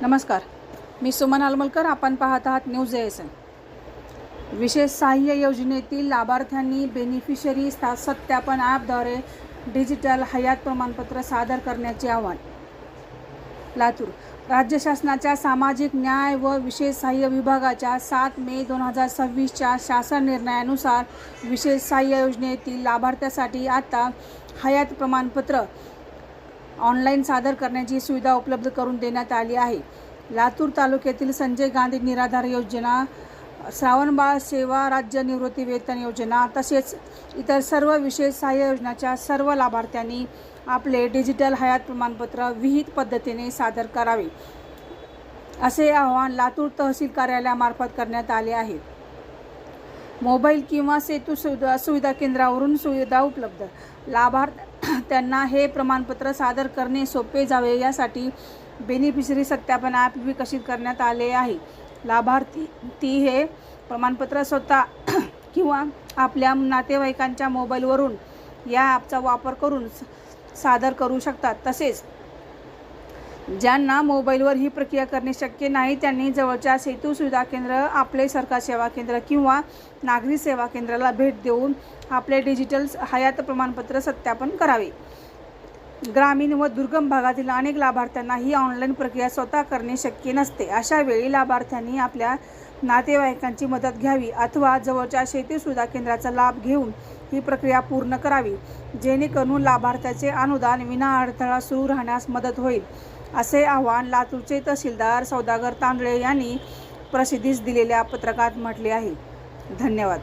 नमस्कार, मी सुमन आलमलकर. आपण पाहत आहात न्यूज ASN. विशेष सहाय्य योजनेतील लाभार्थ्यांनी बेनिफिशरी सत्यापन ॲपद्वारे डिजिटल हयात प्रमाणपत्र सादर करण्याचे आवाहन. लातूर. राज्य शासनाच्या सामाजिक न्याय व विशेष सहाय्य विभागाच्या 7 मे 2026च्या शासन निर्णयानुसार विशेष सहाय्य योजनेतील लाभार्थ्यासाठी आता हयात प्रमाणपत्र ऑनलाईन सादर करण्याची सुविधा उपलब्ध करून देण्यात आली आहे. लातूर तालुक्यातील संजय गांधी निराधार योजना, श्रावणबाळ सेवा राज्य निवृत्ती वेतन योजना तसेच इतर सर्व विशेष सहाय्य योजनाच्या सर्व लाभार्थ्यांनी आपले डिजिटल हयात प्रमाणपत्र विहित पद्धतीने सादर करावे, असे आवाहन लातूर तहसील कार्यालयामार्फत करण्यात आले आहे. मोबाईल किंवा सेतू सुविधा केंद्रावरून सुविधा उपलब्ध. लाभार्थ्यांना हे प्रमाणपत्र सादर करणे सोपे जावे यासाठी बेनिफिशरी सत्यापन ॲप विकसित करण्यात आले आहे. लाभार्थी हे प्रमाणपत्र स्वतः किंवा आपल्या नातेवाईकांच्या मोबाईलवरून या ॲपचा वापर करून सादर करू शकतात. तसेच ज्यांना मोबाईलवर ही प्रक्रिया करणे शक्य नाही त्यांनी जवळच्या सेतू सुविधा केंद्र, आपले सरकार सेवा केंद्र किंवा नागरी सेवा केंद्राला भेट देऊन आपले डिजिटल हयात प्रमाणपत्र सत्यापन करावे. ग्रामीण व दुर्गम भागातील अनेक लाभार्थ्यांना ही ऑनलाईन प्रक्रिया स्वतः करणे शक्य नसते. अशा वेळी लाभार्थ्यांनी आपल्या नातेवाईकांची मदत घ्यावी अथवा जवळच्या सेतू सुविधा केंद्राचा लाभ घेऊन ही प्रक्रिया पूर्ण करावी, जेणेकरून लाभार्थ्याचे अनुदान विना अडथळा सुरू राहण्यास मदत होईल, असे आवाहन लातूरचे तहसीलदार सौदागर तांदळे यांनी प्रसिद्धीस दिलेल्या पत्रकात म्हटले आहे. धन्यवाद.